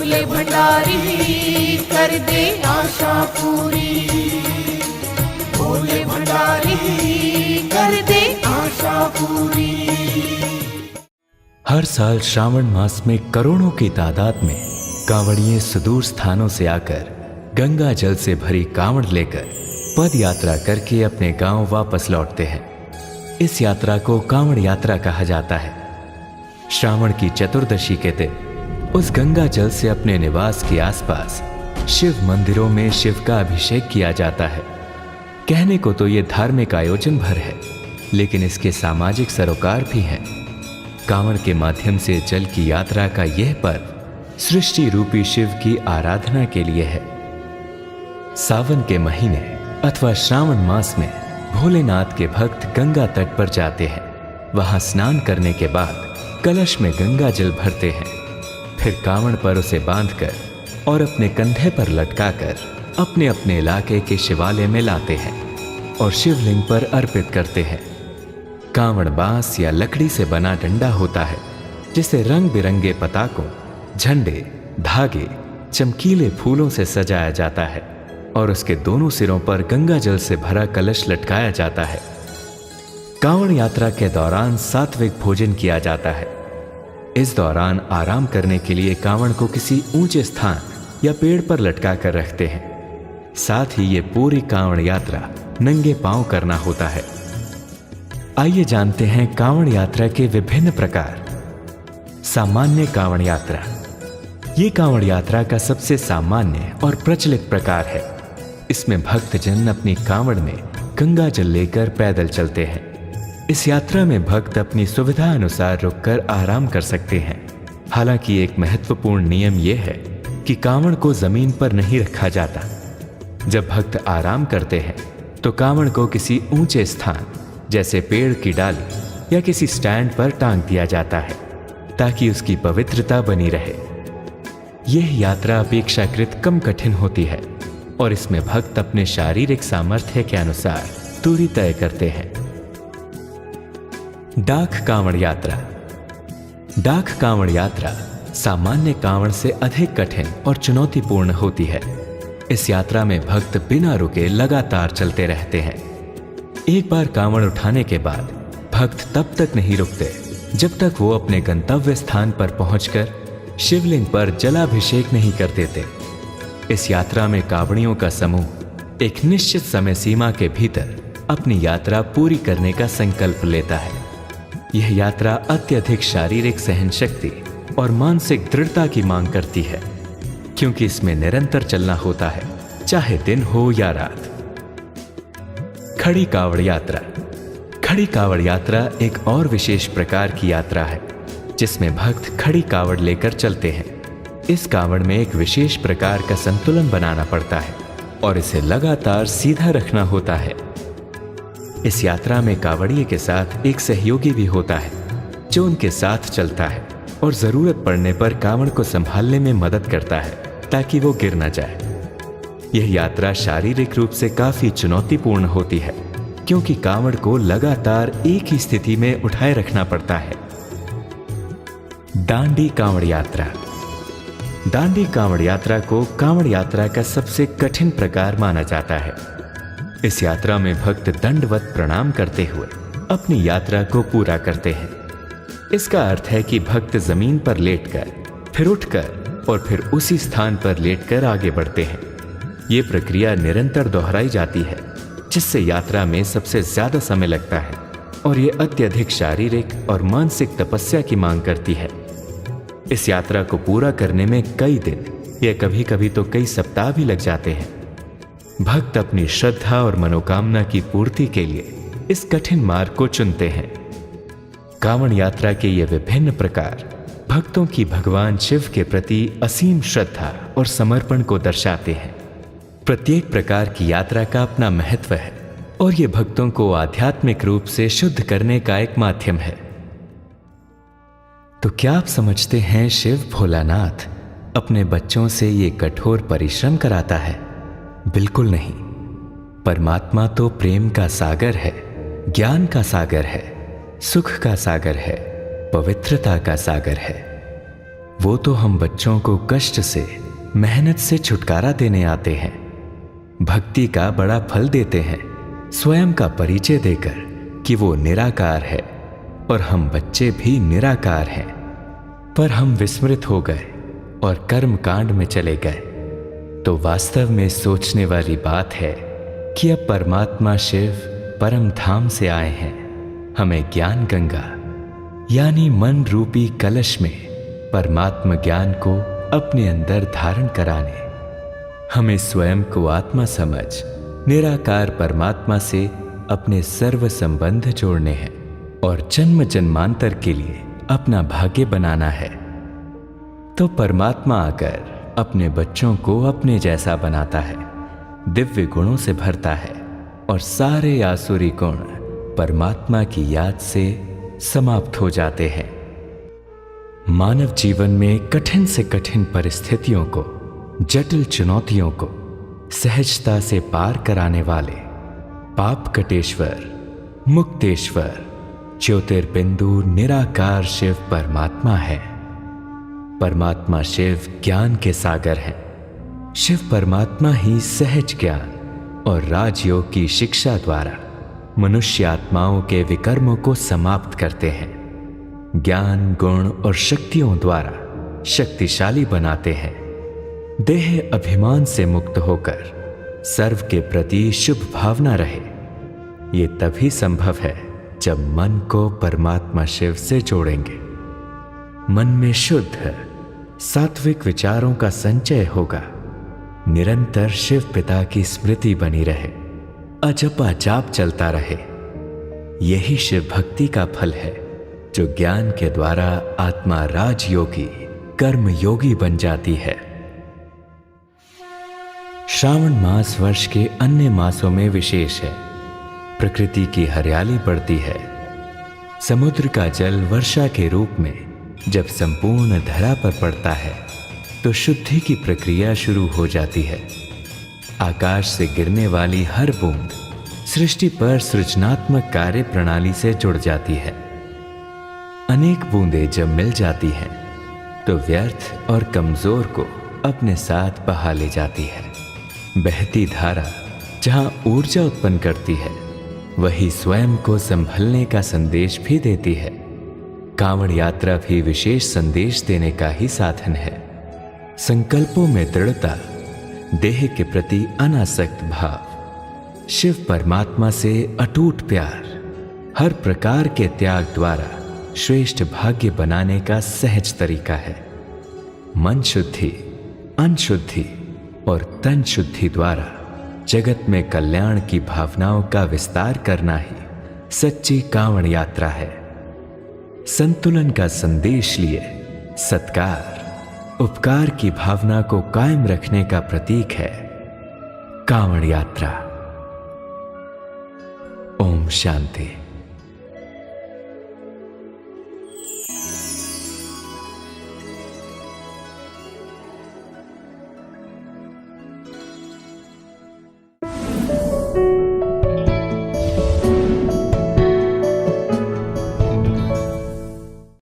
भोले भंडारी कर दे आशा पूरी, भोले भंडारी कर दे आशा पूरी। हर साल श्रावण मास में करोड़ों की तादाद में कांवड़िए सुदूर स्थानों से आकर गंगा जल से भरी कांवड़ लेकर पद यात्रा करके अपने गांव वापस लौटते हैं। इस यात्रा को कांवड़ यात्रा कहा जाता है। श्रावण की चतुर्दशी के दिन उस गंगा जल से अपने निवास के आसपास शिव मंदिरों में शिव का अभिषेक किया जाता है। कहने को तो ये धार्मिक आयोजन भर है, लेकिन इसके सामाजिक सरोकार भी हैं। कांवड़ के माध्यम से जल की यात्रा का यह पर्व सृष्टि रूपी शिव की आराधना के लिए है। सावन के महीने अथवा श्रावण मास में भोलेनाथ के भक्त गंगा तट पर जाते हैं। वहां स्नान करने के बाद कलश में गंगा जल भरते हैं, फिर कांवड़ पर उसे बांधकर और अपने कंधे पर लटकाकर अपने अपने इलाके के शिवालय में लाते हैं और शिवलिंग पर अर्पित करते हैं। कांवड़ बांस या लकड़ी से बना डंडा होता है, जिसे रंग बिरंगे पताकों, झंडे, धागे, चमकीले फूलों से सजाया जाता है और उसके दोनों सिरों पर गंगा जल से भरा कलश लटकाया जाता है। कांवड़ यात्रा के दौरान सात्विक भोजन किया जाता है। इस दौरान आराम करने के लिए कांवड़ को किसी ऊंचे स्थान या पेड़ पर लटका कर रखते हैं। साथ ही ये पूरी कांवड़ यात्रा नंगे पांव करना होता है। आइए जानते हैं कांवड़ यात्रा के विभिन्न प्रकार। सामान्य कांवड़ यात्रा, ये कांवड़ यात्रा का सबसे सामान्य और प्रचलित प्रकार है। इसमें भक्तजन अपनी कांवड़ में गंगा जल लेकर पैदल चलते हैं। इस यात्रा में भक्त अपनी सुविधा अनुसार रुककर आराम कर सकते हैं। हालांकि एक महत्वपूर्ण नियम यह है कि कांवड़ को जमीन पर नहीं रखा जाता। जब भक्त आराम करते हैं तो कांवड़ को किसी ऊंचे स्थान जैसे पेड़ की डाली या किसी स्टैंड पर टांग दिया जाता है, ताकि उसकी पवित्रता बनी रहे। यह यात्रा अपेक्षाकृत कम कठिन होती है और इसमें भक्त अपने शारीरिक सामर्थ्य के अनुसार दूरी तय करते हैं। डाक कांवड़ यात्रा, डाक कांवड़ यात्रा सामान्य कांवड़ से अधिक कठिन और चुनौतीपूर्ण होती है। इस यात्रा में भक्त बिना रुके लगातार चलते रहते हैं। एक बार कांवड़ उठाने के बाद भक्त तब तक नहीं रुकते जब तक वो अपने गंतव्य स्थान पर पहुंचकर शिवलिंग पर जलाभिषेक नहीं कर देते। इस यात्रा में कांवड़ियों का समूह एक निश्चित समय सीमा के भीतर अपनी यात्रा पूरी करने का संकल्प लेता है। यह यात्रा अत्यधिक शारीरिक सहनशक्ति और मानसिक दृढ़ता की मांग करती है, क्योंकि इसमें निरंतर चलना होता है, चाहे दिन हो या रात। खड़ी कांवड़ यात्रा, खड़ी कांवड़ यात्रा एक और विशेष प्रकार की यात्रा है, जिसमें भक्त खड़ी कांवड़ लेकर चलते हैं। इस कांवड़ में एक विशेष प्रकार का संतुलन बनाना पड़ता है और इसे लगातार सीधा रखना होता है। इस यात्रा में कांवड़िए के साथ एक सहयोगी भी होता है, जो उनके साथ चलता है और जरूरत पड़ने पर कांवड़ को संभालने में मदद करता है, ताकि वो गिर न जाए। यह यात्रा शारीरिक रूप से काफी चुनौतीपूर्ण होती है, क्योंकि कांवड़ को लगातार एक ही स्थिति में उठाए रखना पड़ता है। डांडी कांवड़ यात्रा, डांडी कांवड़ यात्रा को कांवड़ यात्रा का सबसे कठिन प्रकार माना जाता है। इस यात्रा में भक्त दंडवत प्रणाम करते हुए अपनी यात्रा को पूरा करते हैं। इसका अर्थ है कि भक्त जमीन पर लेटकर, फिर उठकर और फिर उसी स्थान पर लेटकर आगे बढ़ते हैं। ये प्रक्रिया निरंतर दोहराई जाती है, जिससे यात्रा में सबसे ज्यादा समय लगता है और ये अत्यधिक शारीरिक और मानसिक तपस्या की मांग करती है। इस यात्रा को पूरा करने में कई दिन या कभी कभी तो कई सप्ताह भी लग जाते हैं। भक्त अपनी श्रद्धा और मनोकामना की पूर्ति के लिए इस कठिन मार्ग को चुनते हैं। कांवड़ यात्रा के ये विभिन्न प्रकार भक्तों की भगवान शिव के प्रति असीम श्रद्धा और समर्पण को दर्शाते हैं। प्रत्येक प्रकार की यात्रा का अपना महत्व है और ये भक्तों को आध्यात्मिक रूप से शुद्ध करने का एक माध्यम है। तो क्या आप समझते हैं शिव भोलानाथ अपने बच्चों से ये कठोर परिश्रम कराता है? बिल्कुल नहीं। परमात्मा तो प्रेम का सागर है, ज्ञान का सागर है, सुख का सागर है, पवित्रता का सागर है। वो तो हम बच्चों को कष्ट से, मेहनत से छुटकारा देने आते हैं, भक्ति का बड़ा फल देते हैं, स्वयं का परिचय देकर कि वो निराकार है और हम बच्चे भी निराकार हैं। पर हम विस्मृत हो गए और कर्म कांड में चले गए। तो वास्तव में सोचने वाली बात है कि अब परमात्मा शिव परम धाम से आए हैं हमें ज्ञान गंगा यानी मन रूपी कलश में परमात्मा ज्ञान को अपने अंदर धारण कराने, हमें स्वयं को आत्मा समझ निराकार परमात्मा से अपने सर्व संबंध जोड़ने हैं और जन्म जन्मांतर के लिए अपना भाग्य बनाना है। तो परमात्मा आकर अपने बच्चों को अपने जैसा बनाता है, दिव्य गुणों से भरता है और सारे आसुरी गुण परमात्मा की याद से समाप्त हो जाते हैं। मानव जीवन में कठिन से कठिन परिस्थितियों को, जटिल चुनौतियों को सहजता से पार कराने वाले पाप कटेश्वर, मुक्तेश्वर, ज्योतिर्बिंदु निराकार शिव परमात्मा है। परमात्मा शिव ज्ञान के सागर हैं। शिव परमात्मा ही सहज ज्ञान और राजयोग की शिक्षा द्वारा मनुष्य आत्माओं के विकर्मों को समाप्त करते हैं, ज्ञान गुण और शक्तियों द्वारा शक्तिशाली बनाते हैं। देह अभिमान से मुक्त होकर सर्व के प्रति शुभ भावना रहे। ये तभी संभव है जब मन को परमात्मा शिव से जोड़ेंगे। मन में शुद्ध सात्विक विचारों का संचय होगा। निरंतर शिव पिता की स्मृति बनी रहे, अजपा जाप चलता रहे। यही शिव भक्ति का फल है जो ज्ञान के द्वारा आत्मा राजयोगी, कर्म योगी बन जाती है। श्रावण मास वर्ष के अन्य मासों में विशेष है। प्रकृति की हरियाली बढ़ती है। समुद्र का जल वर्षा के रूप में जब संपूर्ण धरा पर पड़ता है तो शुद्धि की प्रक्रिया शुरू हो जाती है। आकाश से गिरने वाली हर बूंद सृष्टि पर सृजनात्मक कार्य प्रणाली से जुड़ जाती है। अनेक बूंदें जब मिल जाती हैं तो व्यर्थ और कमजोर को अपने साथ बहा ले जाती है। बहती धारा जहां ऊर्जा उत्पन्न करती है वही स्वयं को संभलने का संदेश भी देती है। कांवड़ यात्रा भी विशेष संदेश देने का ही साधन है। संकल्पों में दृढ़ता, देह के प्रति अनासक्त भाव, शिव परमात्मा से अटूट प्यार, हर प्रकार के त्याग द्वारा श्रेष्ठ भाग्य बनाने का सहज तरीका है। मन शुद्धि, अनशुद्धि और तन शुद्धि द्वारा जगत में कल्याण की भावनाओं का विस्तार करना ही सच्ची कांवड़ यात्रा है। संतुलन का संदेश लिए सत्कार, उपकार की भावना को कायम रखने का प्रतीक है कांवड़ यात्रा। ओम शांति।